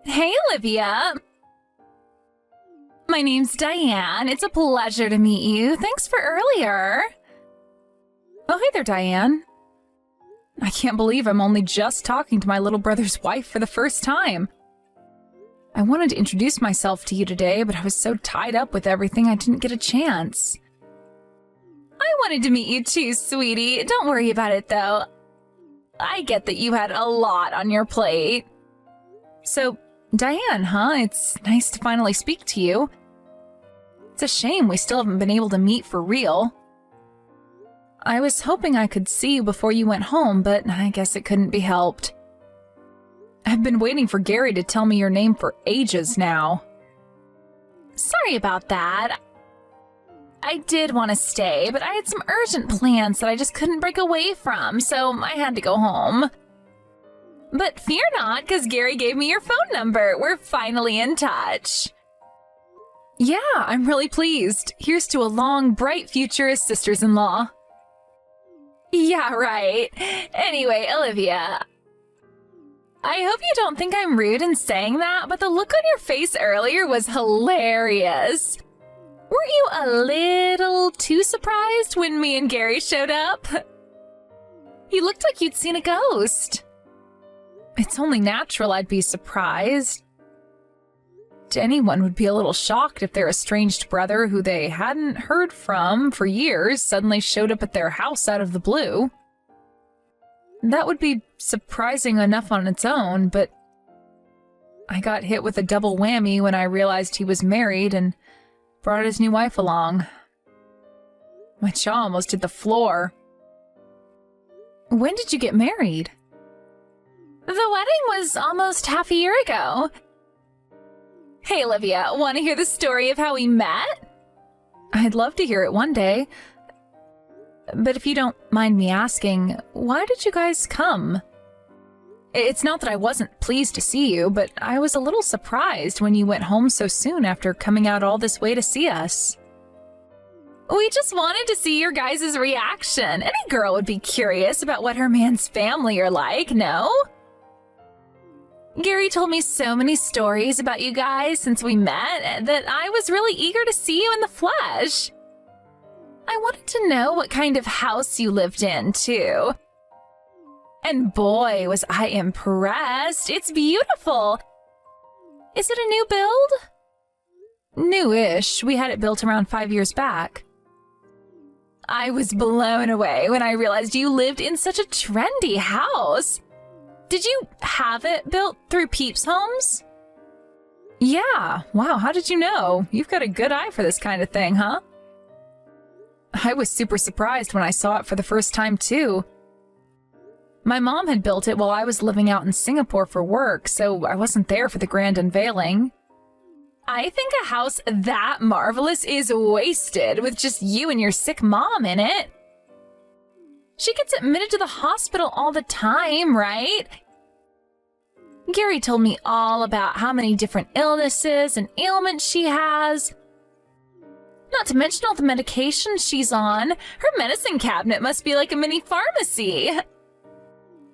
Hey, Olivia. My name's Diane. It's a pleasure to meet you. Thanks for earlier. Oh, hey there, Diane. I can't believe I'm only just talking to my little brother's wife for the first time. I wanted to introduce myself to you today, but I was so tied up with everything I didn't get a chance. I wanted to meet you too, sweetie. Don't worry about it, though. I get that you had a lot on your plate. So, Diane, huh? It's nice to finally speak to you. It's a shame we still haven't been able to meet for real. I was hoping I could see you before you went home, but I guess it couldn't be helped. I've been waiting for Gary to tell me your name for ages now. Sorry about that. I did want to stay, but I had some urgent plans that I just couldn't break away from, so I had to go home. But fear not, because Gary gave me your phone number. We're finally in touch. Yeah, I'm really pleased. Here's to a long, bright future as sisters-in-law. Yeah, right. Anyway, Olivia, I hope you don't think I'm rude in saying that, but the look on your face earlier was hilarious. Weren't you a little too surprised when me and Gary showed up? You looked like you'd seen a ghost. It's only natural I'd be surprised. Anyone would be a little shocked if their estranged brother, who they hadn't heard from for years, suddenly showed up at their house out of the blue. That would be surprising enough on its own, but I got hit with a double whammy when I realized he was married and brought his new wife along. My jaw almost hit the floor. When did you get married? The wedding was almost half a year ago. Hey, Olivia, want to hear the story of how we met? I'd love to hear it one day. But if you don't mind me asking, why did you guys come? It's not that I wasn't pleased to see you, but I was a little surprised when you went home so soon after coming out all this way to see us. We just wanted to see your guys' reaction. Any girl would be curious about what her man's family are like, no? Gary told me so many stories about you guys since we met that I was really eager to see you in the flesh. I wanted to know what kind of house you lived in, too. And boy, was I impressed. It's beautiful. Is it a new build? Newish. We had it built around 5 years back. I was blown away when I realized you lived in such a trendy house. Did you have it built through Peeps Homes? Yeah. Wow, how did you know? You've got a good eye for this kind of thing, huh? I was super surprised when I saw it for the first time, too. My mom had built it while I was living out in Singapore for work, so I wasn't there for the grand unveiling. I think a house that marvelous is wasted with just you and your sick mom in it. She gets admitted to the hospital all the time, right? Gary told me all about how many different illnesses and ailments she has. Not to mention all the medications she's on. Her medicine cabinet must be like a mini pharmacy.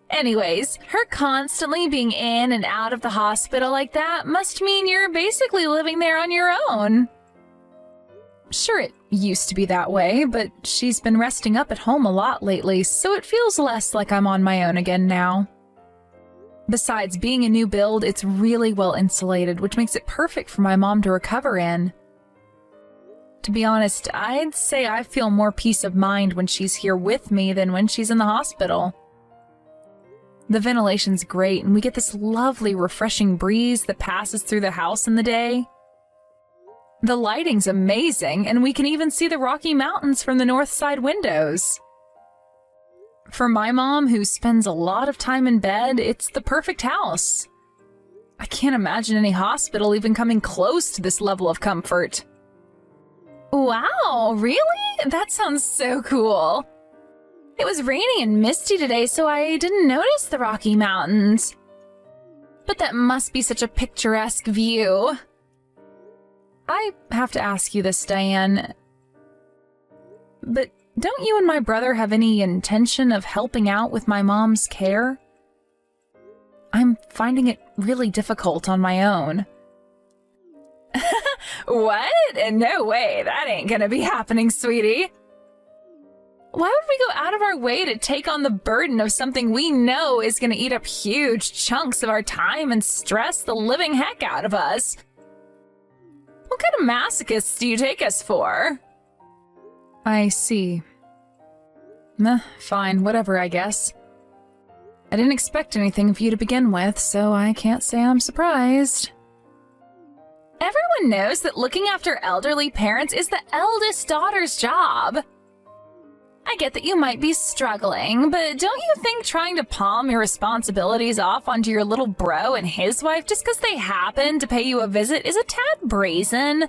Anyways, her constantly being in and out of the hospital like that must mean you're basically living there on your own. Sure, it used to be that way, but she's been resting up at home a lot lately, so it feels less like I'm on my own again now. Besides, being a new build, it's really well insulated, which makes it perfect for my mom to recover in. To be honest, I'd say I feel more peace of mind when she's here with me than when she's in the hospital. The ventilation's great, and we get this lovely, refreshing breeze that passes through the house in the day. The lighting's amazing, and we can even see the Rocky Mountains from the north side windows. For my mom, who spends a lot of time in bed, it's the perfect house. I can't imagine any hospital even coming close to this level of comfort. Wow, really? That sounds so cool. It was raining and misty today, so I didn't notice the Rocky Mountains. But that must be such a picturesque view. I have to ask you this, Diane. But don't you and my brother have any intention of helping out with my mom's care? I'm finding it really difficult on my own. What? No way, that ain't gonna be happening, sweetie. Why would we go out of our way to take on the burden of something we know is gonna eat up huge chunks of our time and stress the living heck out of us? What kind of masochists do you take us for? I see. Fine, whatever, I guess. I didn't expect anything of you to begin with, so I can't say I'm surprised. Everyone knows that looking after elderly parents is the eldest daughter's job. I get that you might be struggling, but don't you think trying to palm your responsibilities off onto your little bro and his wife just because they happen to pay you a visit is a tad brazen?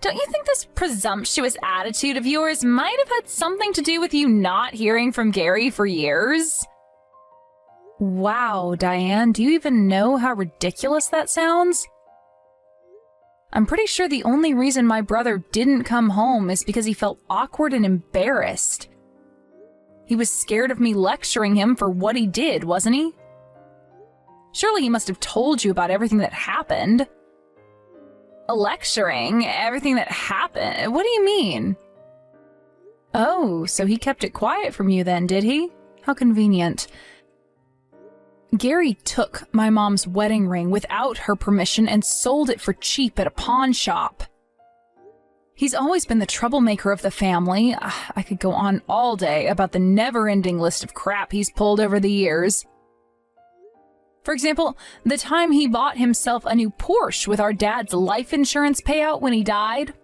Don't you think this presumptuous attitude of yours might have had something to do with you not hearing from Gary for years? Wow, Diane, do you even know how ridiculous that sounds? I'm pretty sure the only reason my brother didn't come home is because he felt awkward and embarrassed. He was scared of me lecturing him for what he did, wasn't he? Surely he must have told you about everything that happened. Lecturing? Everything that happened? What do you mean? Oh, so he kept it quiet from you then, did he? How convenient. Gary took my mom's wedding ring without her permission and sold it for cheap at a pawn shop. He's always been the troublemaker of the family. I could go on all day about the never-ending list of crap he's pulled over the years. For example, the time he bought himself a new Porsche with our dad's life insurance payout when he died.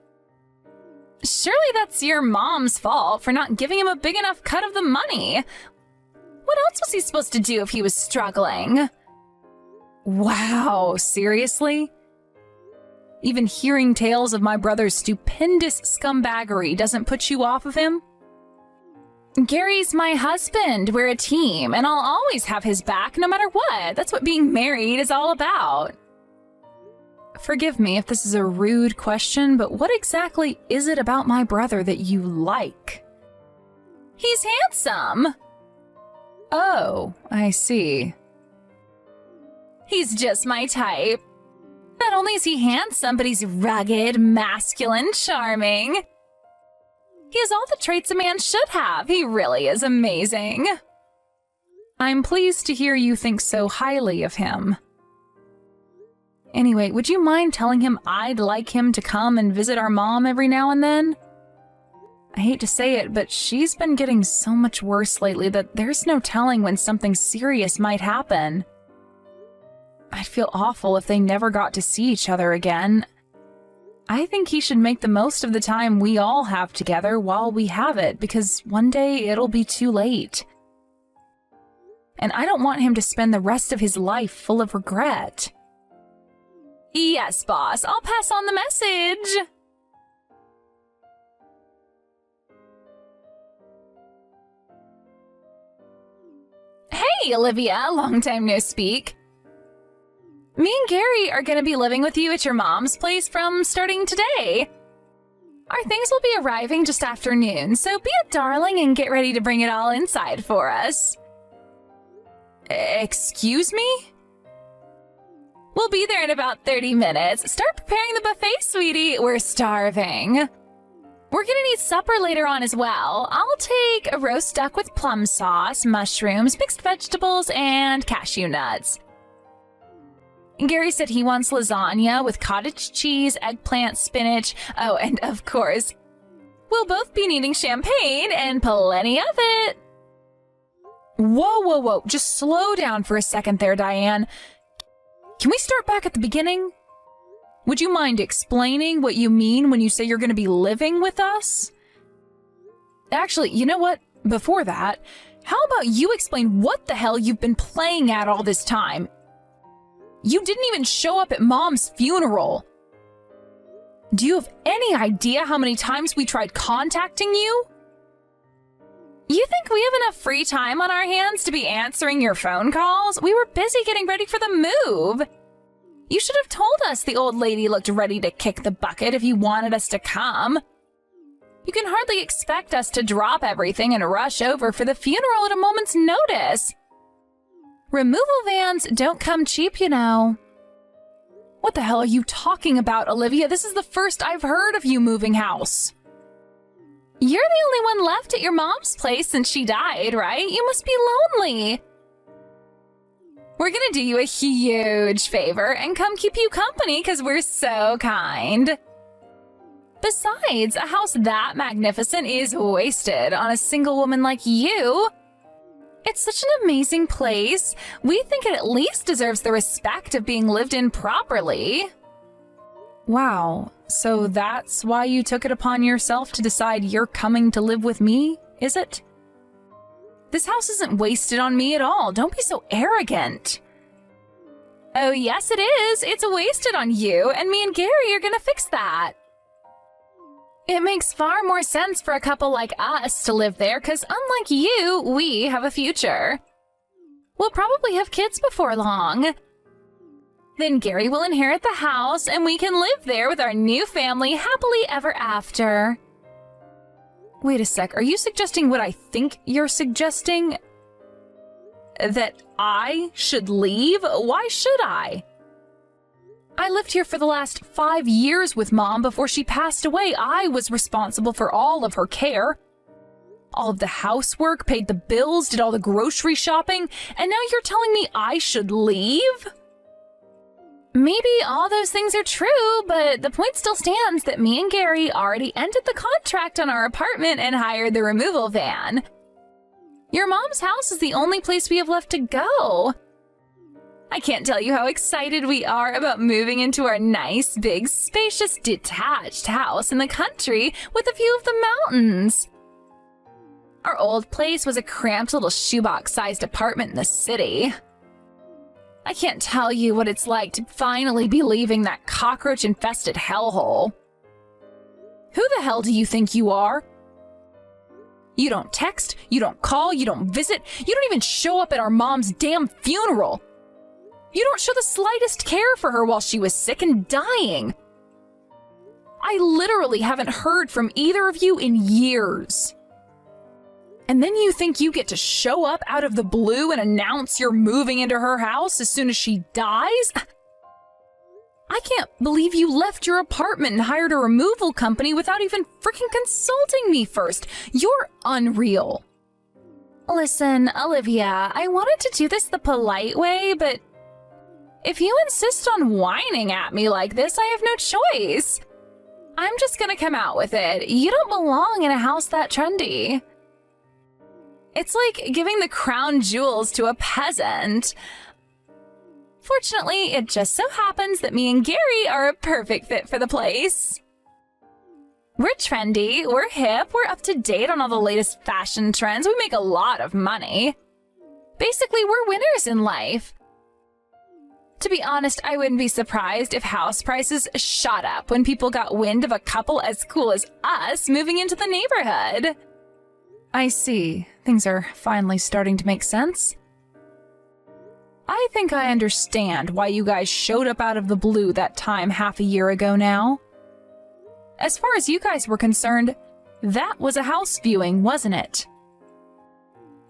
Surely that's your mom's fault for not giving him a big enough cut of the money. What else was he supposed to do if he was struggling? Wow, seriously? Even hearing tales of my brother's stupendous scumbaggery doesn't put you off of him? Gary's my husband. We're a team, and I'll always have his back no matter what. That's what being married is all about. Forgive me if this is a rude question, but what exactly is it about my brother that you like? He's handsome. Oh, I see. He's just my type. Not only is he handsome, but he's rugged, masculine, charming. He has all the traits a man should have. He really is amazing. I'm pleased to hear you think so highly of him. Anyway, would you mind telling him I'd like him to come and visit our mom every now and then? I hate to say it, but she's been getting so much worse lately that there's no telling when something serious might happen. I'd feel awful if they never got to see each other again. I think he should make the most of the time we all have together while we have it, because one day it'll be too late. And I don't want him to spend the rest of his life full of regret. Yes, boss, I'll pass on the message. Hey, Olivia, long time no speak. Me and Gary are going to be living with you at your mom's place from starting today. Our things will be arriving just after noon, so be a darling and get ready to bring it all inside for us. Excuse me? We'll be there in about 30 minutes. Start preparing the buffet, sweetie. We're starving. We're gonna need supper later on as well. I'll take a roast duck with plum sauce, mushrooms, mixed vegetables, and cashew nuts. Gary said he wants lasagna with cottage cheese, eggplant, spinach. Oh, and of course, we'll both be needing champagne and plenty of it. Whoa, whoa, whoa. Just slow down for a second there, Diane. Can we start back at the beginning? Would you mind explaining what you mean when you say you're going to be living with us? Actually, you know what? Before that, how about you explain what the hell you've been playing at all this time? You didn't even show up at Mom's funeral. Do you have any idea how many times we tried contacting you? You think we have enough free time on our hands to be answering your phone calls? We were busy getting ready for the move. You should have told us the old lady looked ready to kick the bucket if you wanted us to come. You can hardly expect us to drop everything and rush over for the funeral at a moment's notice. Removal vans don't come cheap, you know. What the hell are you talking about, Olivia? This is the first I've heard of you moving house. You're the only one left at your mom's place since she died, right? You must be lonely. We're gonna do you a huge favor and come keep you company because we're so kind. Besides, a house that magnificent is wasted on a single woman like you. It's such an amazing place. We think it at least deserves the respect of being lived in properly. Wow, so that's why you took it upon yourself to decide you're coming to live with me, is it? This house isn't wasted on me at all. Don't be so arrogant. Oh, yes, it is. It's wasted on you, and me and Gary are gonna fix that. It makes far more sense for a couple like us to live there, because unlike you, we have a future. We'll probably have kids before long. Then Gary will inherit the house, and we can live there with our new family happily ever after. Wait a sec, are you suggesting what I think you're suggesting? That I should leave? Why should I? I lived here for the last 5 years with Mom before she passed away. I was responsible for all of her care. All of the housework, paid the bills, did all the grocery shopping, and now you're telling me I should leave? Maybe all those things are true, but the point still stands that me and Gary already ended the contract on our apartment and hired the removal van. Your mom's house is the only place we have left to go. I can't tell you how excited we are about moving into our nice, big, spacious, detached house in the country with a view of the mountains. Our old place was a cramped little shoebox-sized apartment in the city. I can't tell you what it's like to finally be leaving that cockroach-infested hellhole. Who the hell do you think you are? You don't text, you don't call, you don't visit, you don't even show up at our mom's damn funeral. You don't show the slightest care for her while she was sick and dying. I literally haven't heard from either of you in years. And then you think you get to show up out of the blue and announce you're moving into her house as soon as she dies? I can't believe you left your apartment and hired a removal company without even freaking consulting me first. You're unreal. Listen, Olivia, I wanted to do this the polite way, but if you insist on whining at me like this, I have no choice. I'm just gonna come out with it. You don't belong in a house that trendy. It's like giving the crown jewels to a peasant. Fortunately, it just so happens that me and Gary are a perfect fit for the place. We're trendy, we're hip, we're up to date on all the latest fashion trends, we make a lot of money. Basically, we're winners in life. To be honest, I wouldn't be surprised if house prices shot up when people got wind of a couple as cool as us moving into the neighborhood. I see. Things are finally starting to make sense. I think I understand why you guys showed up out of the blue that time half a year ago now. As far as you guys were concerned, that was a house viewing, wasn't it?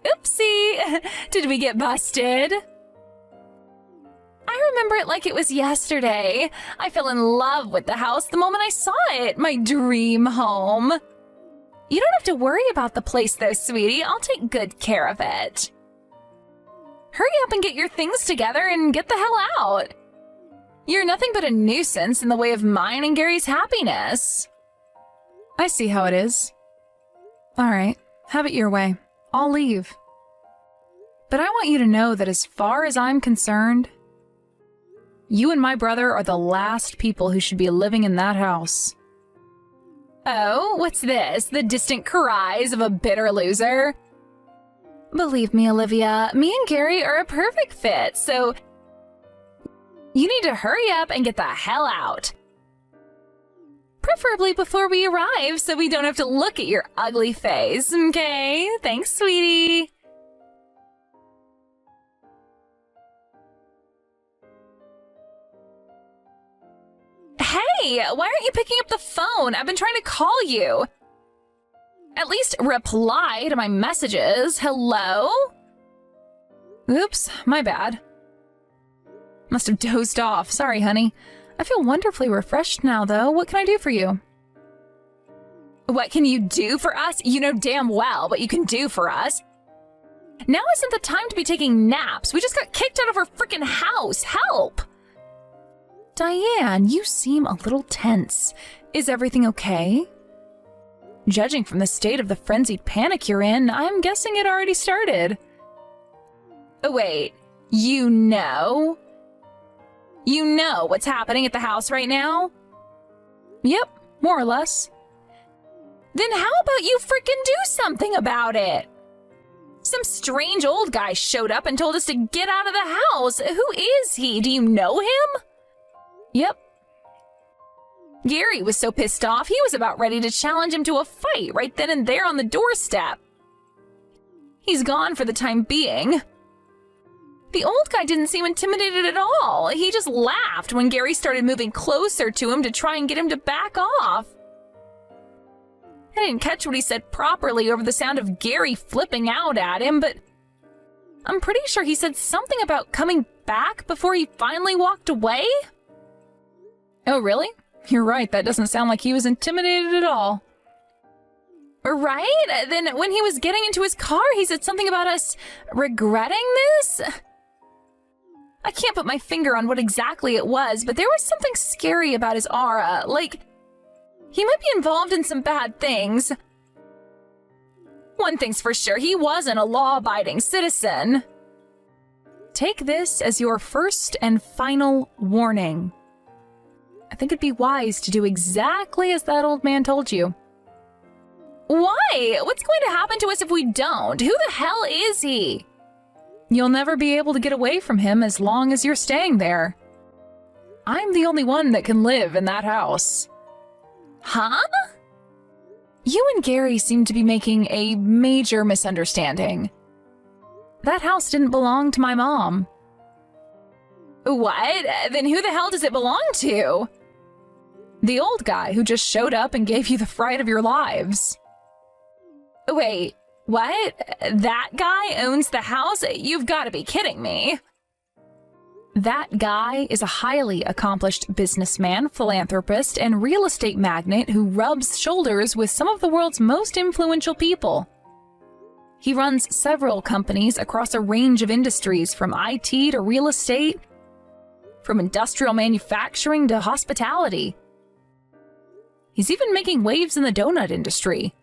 Oopsie! Did we get busted? I remember it like it was yesterday. I fell in love with the house the moment I saw it, my dream home. You don't have to worry about the place though, sweetie. I'll take good care of it. Hurry up and get your things together and get the hell out. You're nothing but a nuisance in the way of mine and Gary's happiness. I see how it is. All right, have it your way. I'll leave. But I want you to know that as far as I'm concerned, you and my brother are the last people who should be living in that house. Oh, what's this? The distant cries of a bitter loser? Believe me, Olivia, me and Gary are a perfect fit, so you need to hurry up and get the hell out. Preferably before we arrive so we don't have to look at your ugly face, okay? Thanks, sweetie. Hey, why aren't you picking up the phone? I've been trying to call you. At least reply to my messages. Hello? Oops, my bad. Must have dozed off. Sorry, honey. I feel wonderfully refreshed now, though. What can I do for you? What can you do for us? You know damn well what you can do for us. Now isn't the time to be taking naps. We just got kicked out of our freaking house. Help! Diane, you seem a little tense. Is everything okay? Judging from the state of the frenzied panic you're in, I'm guessing it already started. Oh, wait. You know? You know what's happening at the house right now? Yep, more or less. Then how about you freaking do something about it? Some strange old guy showed up and told us to get out of the house. Who is he? Do you know him? Yep. Gary was so pissed off, he was about ready to challenge him to a fight right then and there on the doorstep. He's gone for the time being. The old guy didn't seem intimidated at all. He just laughed when Gary started moving closer to him to try and get him to back off. I didn't catch what he said properly over the sound of Gary flipping out at him, but I'm pretty sure he said something about coming back before he finally walked away. Oh, really? You're right, that doesn't sound like he was intimidated at all. Right? Then when he was getting into his car, he said something about us regretting this? I can't put my finger on what exactly it was, but there was something scary about his aura, like he might be involved in some bad things. One thing's for sure, he wasn't a law-abiding citizen. Take this as your first and final warning. I think it'd be wise to do exactly as that old man told you. Why? What's going to happen to us if we don't? Who the hell is he? You'll never be able to get away from him as long as you're staying there. I'm the only one that can live in that house. Huh? You and Gary seem to be making a major misunderstanding. That house didn't belong to my mom. What? Then who the hell does it belong to? The old guy who just showed up and gave you the fright of your lives. Wait, what? That guy owns the house? You've got to be kidding me. That guy is a highly accomplished businessman, philanthropist, and real estate magnate who rubs shoulders with some of the world's most influential people. He runs several companies across a range of industries, from IT to real estate, from industrial manufacturing to hospitality. He's even making waves in the donut industry.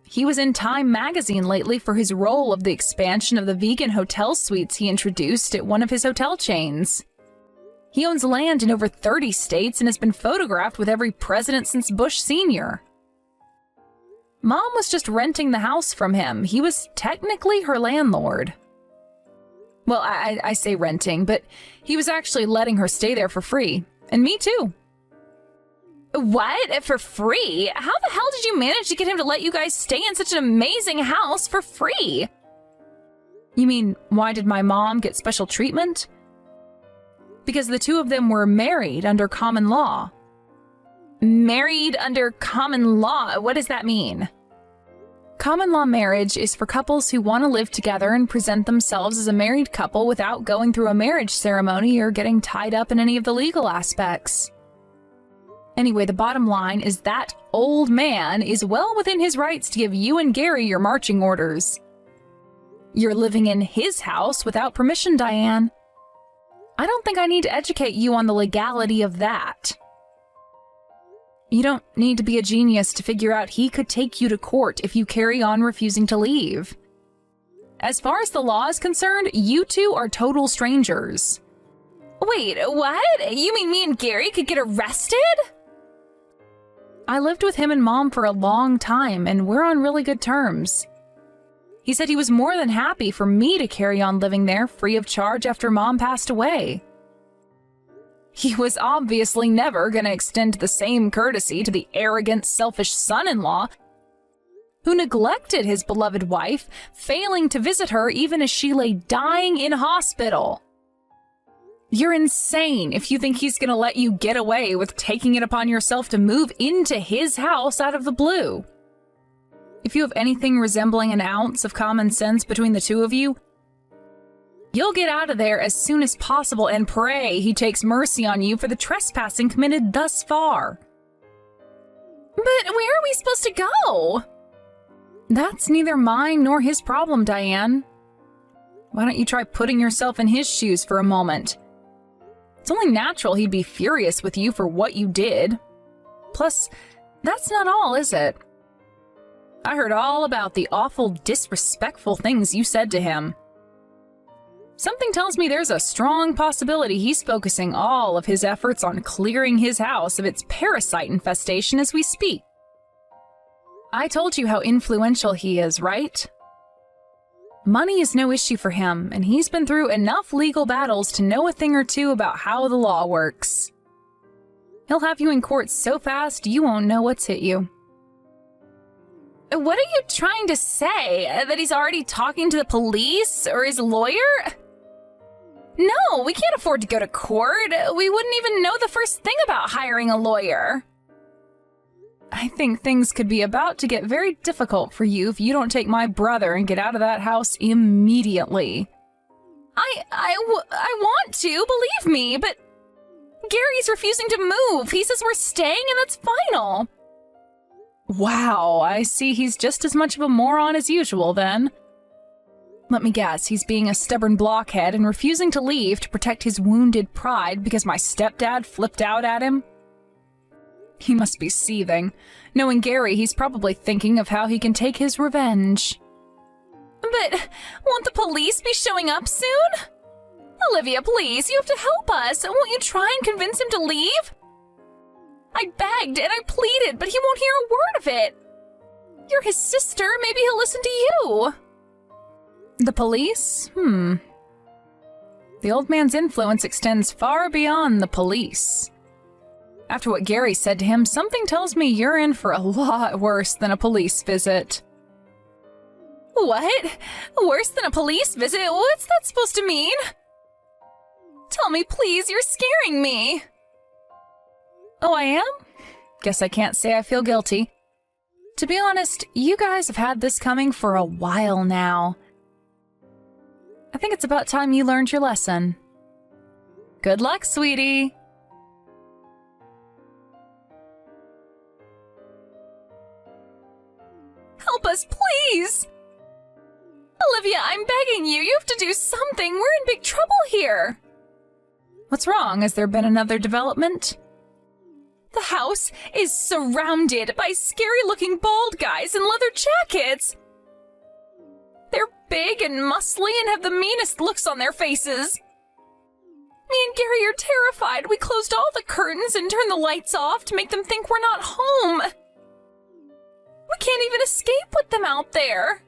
He was in Time magazine lately for his role of the expansion of the vegan hotel suites he introduced at one of his hotel chains. He owns land in over 30 states and has been photographed with every president since Bush Sr. Mom was just renting the house from him. He was technically her landlord. Well, I say renting, but he was actually letting her stay there for free. And me too. What? For free? How the hell did you manage to get him to let you guys stay in such an amazing house for free? You mean, why did my mom get special treatment? Because the two of them were married under common law. Married under common law? What does that mean? Common law marriage is for couples who want to live together and present themselves as a married couple without going through a marriage ceremony or getting tied up in any of the legal aspects. Anyway, the bottom line is that old man is well within his rights to give you and Gary your marching orders. You're living in his house without permission, Diane. I don't think I need to educate you on the legality of that. You don't need to be a genius to figure out he could take you to court if you carry on refusing to leave. As far as the law is concerned, you two are total strangers. Wait, what? You mean me and Gary could get arrested? I lived with him and Mom for a long time, and we're on really good terms. He said he was more than happy for me to carry on living there free of charge after Mom passed away. He was obviously never going to extend the same courtesy to the arrogant, selfish son-in-law who neglected his beloved wife, failing to visit her even as she lay dying in hospital. You're insane if you think he's going to let you get away with taking it upon yourself to move into his house out of the blue. If you have anything resembling an ounce of common sense between the two of you, You'll get out of there as soon as possible and pray he takes mercy on you for the trespassing committed thus far. But where are we supposed to go? That's neither mine nor his problem, Diane. Why don't you try putting yourself in his shoes for a moment? It's only natural he'd be furious with you for what you did. Plus, that's not all, is it? I heard all about the awful, disrespectful things you said to him. Something tells me there's a strong possibility he's focusing all of his efforts on clearing his house of its parasite infestation as we speak. I told you how influential he is, right? Money is no issue for him, and he's been through enough legal battles to know a thing or two about how the law works. He'll have you in court so fast you won't know what's hit you. What are you trying to say? That he's already talking to the police or his lawyer? No, we can't afford to go to court. We wouldn't even know the first thing about hiring a lawyer. I think things could be about to get very difficult for you if you don't take my brother and get out of that house immediately. I want to, believe me, but Gary's refusing to move. He says we're staying and that's final. Wow, I see he's just as much of a moron as usual then. Let me guess, he's being a stubborn blockhead and refusing to leave to protect his wounded pride because my stepdad flipped out at him? He must be seething. Knowing Gary, he's probably thinking of how he can take his revenge. But won't the police be showing up soon? Olivia, please, you have to help us. Won't you try and convince him to leave? I begged and I pleaded, but he won't hear a word of it. You're his sister. Maybe he'll listen to you. The police? The old man's influence extends far beyond the police. After what Gary said to him, something tells me you're in for a lot worse than a police visit. What? Worse than a police visit? What's that supposed to mean? Tell me, please, you're scaring me. Oh, I am? Guess I can't say I feel guilty. To be honest, you guys have had this coming for a while now. I think it's about time you learned your lesson. Good luck, sweetie. Help us, please! Olivia, I'm begging you. You have to do something. We're in big trouble here. What's wrong? Has there been another development? The house is surrounded by scary-looking bald guys in leather jackets. They're big and muscly and have the meanest looks on their faces. Me and Gary are terrified. We closed all the curtains and turned the lights off to make them think we're not home. We can't even escape with them out there.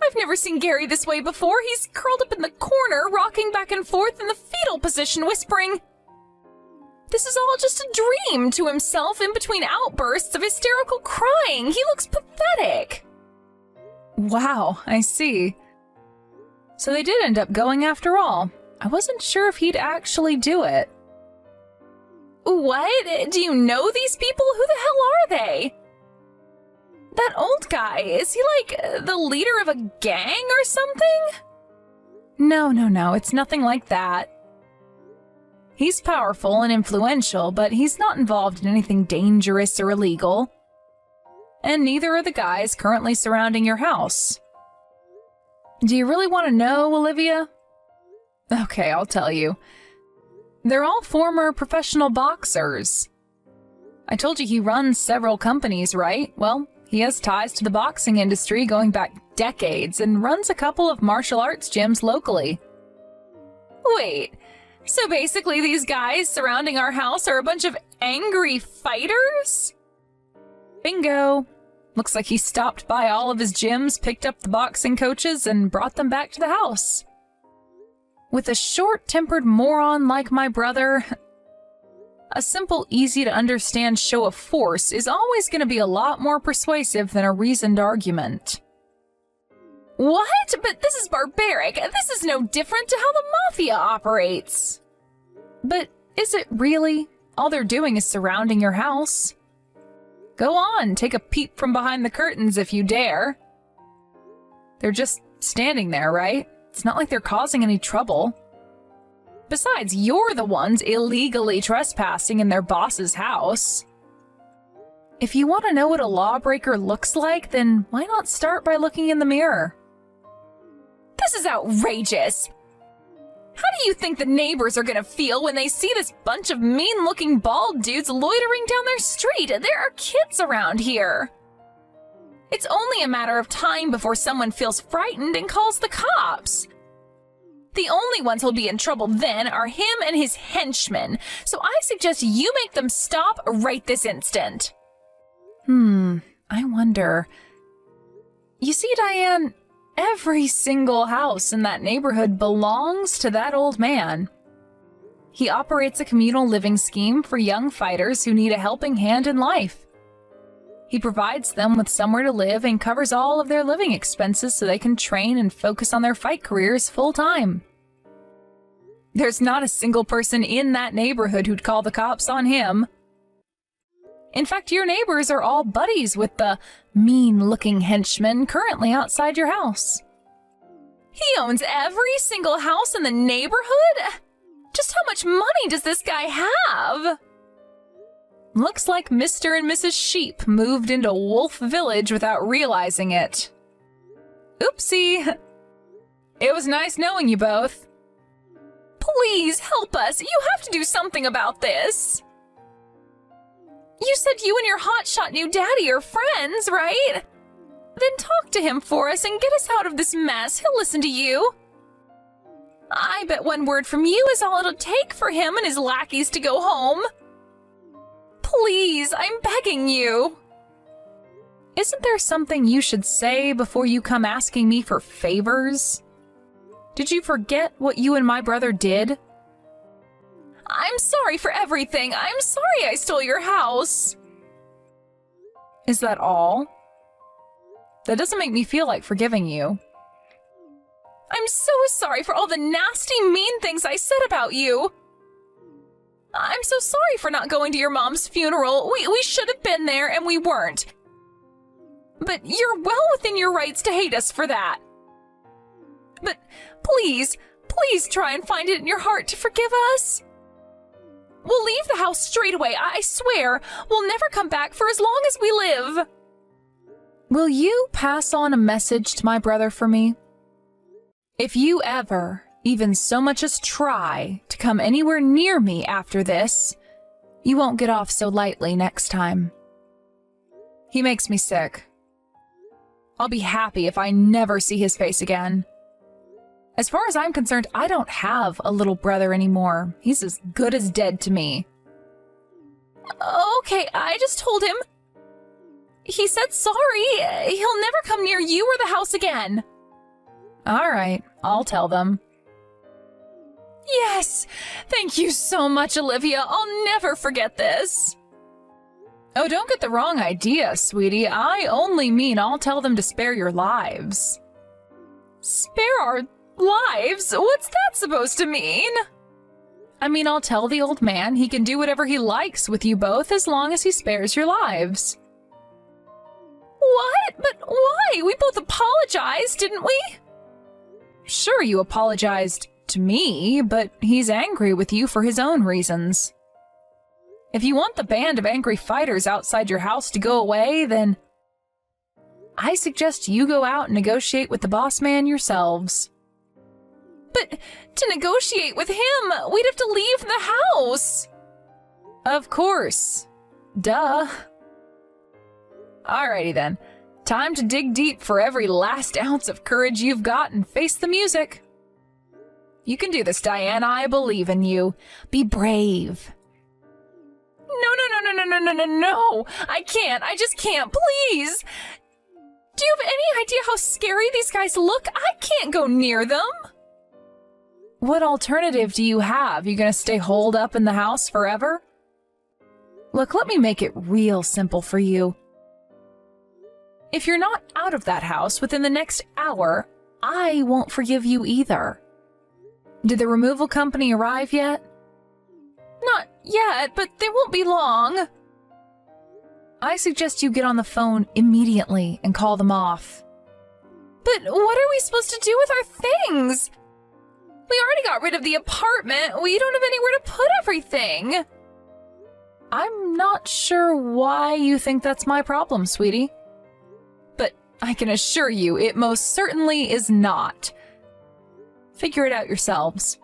I've never seen Gary this way before. He's curled up in the corner, rocking back and forth in the fetal position, whispering, "This is all just a dream," to himself in between outbursts of hysterical crying. He looks pathetic. Wow, I see. So they did end up going after all. I wasn't sure if he'd actually do it. What? Do you know these people? Who the hell are they? That old guy, is he like the leader of a gang or something? No, it's nothing like that. He's powerful and influential, but he's not involved in anything dangerous or illegal. And neither are the guys currently surrounding your house. Do you really want to know, Olivia? Okay, I'll tell you. They're all former professional boxers. I told you he runs several companies, right? Well, he has ties to the boxing industry going back decades and runs a couple of martial arts gyms locally. Wait, so basically these guys surrounding our house are a bunch of angry fighters? Bingo. Looks like he stopped by all of his gyms, picked up the boxing coaches, and brought them back to the house. With a short-tempered moron like my brother, a simple, easy-to-understand show of force is always going to be a lot more persuasive than a reasoned argument. What? But this is barbaric. This is no different to how the mafia operates. But is it really? All they're doing is surrounding your house. Go on, take a peep from behind the curtains if you dare. They're just standing there, right? It's not like they're causing any trouble. Besides, you're the ones illegally trespassing in their boss's house. If you want to know what a lawbreaker looks like, then why not start by looking in the mirror? This is outrageous! How do you think the neighbors are gonna feel when they see this bunch of mean-looking bald dudes loitering down their street? There are kids around here. It's only a matter of time before someone feels frightened and calls the cops. The only ones who'll be in trouble then are him and his henchmen, so I suggest you make them stop right this instant. I wonder. You see, Diane, every single house in that neighborhood belongs to that old man. He operates a communal living scheme for young fighters who need a helping hand in life. He provides them with somewhere to live and covers all of their living expenses so they can train and focus on their fight careers full-time. There's not a single person in that neighborhood who'd call the cops on him. In fact, your neighbors are all buddies with the mean-looking henchman currently outside your house. He owns every single house in the neighborhood? Just how much money does this guy have? Looks like Mr. and Mrs. Sheep moved into Wolf Village without realizing it. Oopsie. It was nice knowing you both. Please help us. You have to do something about this. You said you and your hotshot new daddy are friends, right? Then talk to him for us and get us out of this mess. He'll listen to you. I bet one word from you is all it'll take for him and his lackeys to go home. Please, I'm begging you. Isn't there something you should say before you come asking me for favors? Did you forget what you and my brother did? I'm sorry for everything. I'm sorry I stole your house. Is that all? That doesn't make me feel like forgiving you. I'm so sorry for all the nasty, mean things I said about you. I'm so sorry for not going to your mom's funeral. We should have been there and we weren't. But you're well within your rights to hate us for that. But please try and find it in your heart to forgive us. We'll leave the house straight away, I swear. We'll never come back for as long as we live. Will you pass on a message to my brother for me? If you ever, even so much as try, to come anywhere near me after this, you won't get off so lightly next time. He makes me sick. I'll be happy if I never see his face again. As far as I'm concerned, I don't have a little brother anymore. He's as good as dead to me. Okay, I just told him. He said sorry. He'll never come near you or the house again. All right, I'll tell them. Yes, thank you so much, Olivia. I'll never forget this. Oh, don't get the wrong idea, sweetie. I only mean I'll tell them to spare your lives. Spare our lives? What's that supposed to mean? I mean, I'll tell the old man he can do whatever he likes with you both as long as he spares your lives. What? But why? We both apologized, didn't we? Sure, you apologized to me, but he's angry with you for his own reasons. If you want the band of angry fighters outside your house to go away, then I suggest you go out and negotiate with the boss man yourselves. But to negotiate with him, we'd have to leave the house. Of course. Duh. Alrighty then. Time to dig deep for every last ounce of courage you've got and face the music. You can do this, Diane. I believe in you. Be brave. No. I can't. I just can't. Please. Do you have any idea how scary these guys look? I can't go near them. What alternative do you have? You gonna stay holed up in the house forever? Look, let me make it real simple for you. If you're not out of that house within the next hour, I won't forgive you either. Did the removal company arrive yet? Not yet, but they won't be long. I suggest you get on the phone immediately and call them off. But what are we supposed to do with our things? We already got rid of the apartment. We don't have anywhere to put everything. I'm not sure why you think that's my problem, sweetie. But I can assure you it most certainly is not. Figure it out yourselves.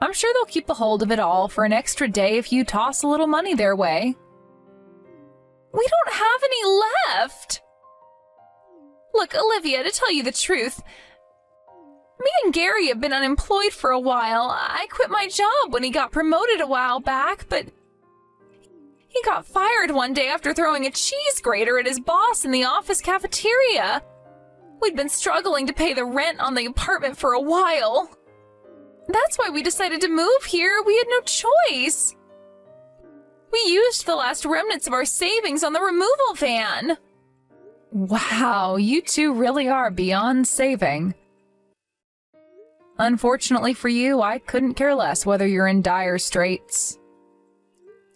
I'm sure they'll keep a hold of it all for an extra day if you toss a little money their way. We don't have any left. Look, Olivia, to tell you the truth, me and Gary have been unemployed for a while. I quit my job when he got promoted a while back, but he got fired one day after throwing a cheese grater at his boss in the office cafeteria. We'd been struggling to pay the rent on the apartment for a while. That's why we decided to move here. We had no choice. We used the last remnants of our savings on the removal van. Wow, you two really are beyond saving. Unfortunately for you, I couldn't care less whether you're in dire straits.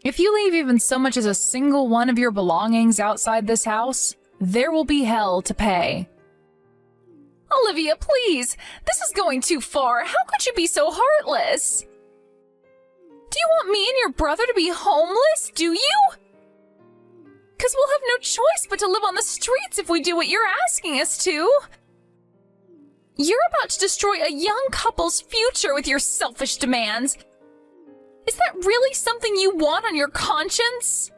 If you leave even so much as a single one of your belongings outside this house, there will be hell to pay. Olivia, please! This is going too far. How could you be so heartless? Do you want me and your brother to be homeless, do you? 'Cause we'll have no choice but to live on the streets if we do what you're asking us to. You're about to destroy a young couple's future with your selfish demands. Is that really something you want on your conscience?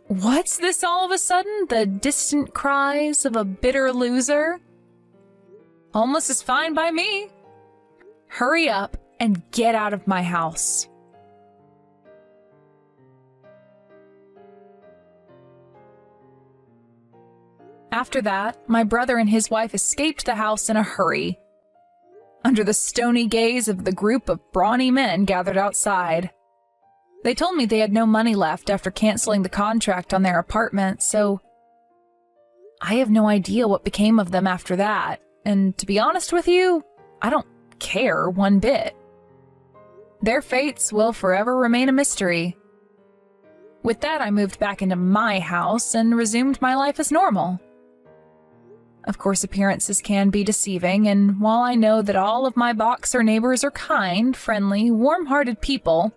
What's this all of a sudden? The distant cries of a bitter loser? Homeless is fine by me. Hurry up and get out of my house. After that, my brother and his wife escaped the house in a hurry, under the stony gaze of the group of brawny men gathered outside. They told me they had no money left after canceling the contract on their apartment, so I have no idea what became of them after that, and to be honest with you, I don't care one bit. Their fates will forever remain a mystery. With that, I moved back into my house and resumed my life as normal. Of course, appearances can be deceiving, and while I know that all of my Boxer neighbors are kind, friendly, warm-hearted people,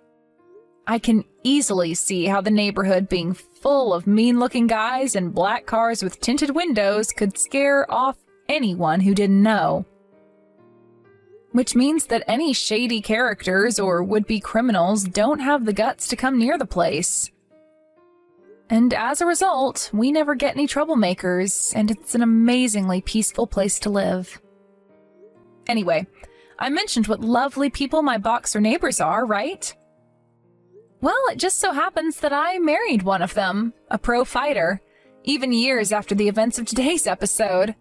I can easily see how the neighborhood being full of mean-looking guys in black cars with tinted windows could scare off anyone who didn't know. Which means that any shady characters or would-be criminals don't have the guts to come near the place. And as a result, we never get any troublemakers, and it's an amazingly peaceful place to live. Anyway, I mentioned what lovely people my Boxer neighbors are, right? Well, it just so happens that I married one of them, a pro fighter, even years after the events of today's episode.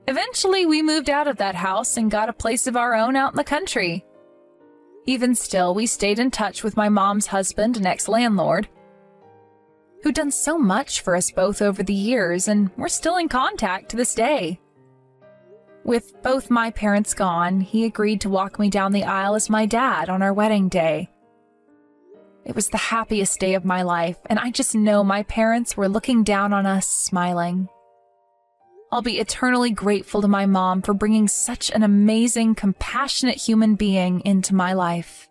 Eventually, we moved out of that house and got a place of our own out in the country. Even still, we stayed in touch with my mom's husband and ex-landlord, who'd done so much for us both over the years, and we're still in contact to this day. With both my parents gone, he agreed to walk me down the aisle as my dad on our wedding day. It was the happiest day of my life, and I just know my parents were looking down on us, smiling. I'll be eternally grateful to my mom for bringing such an amazing, compassionate human being into my life.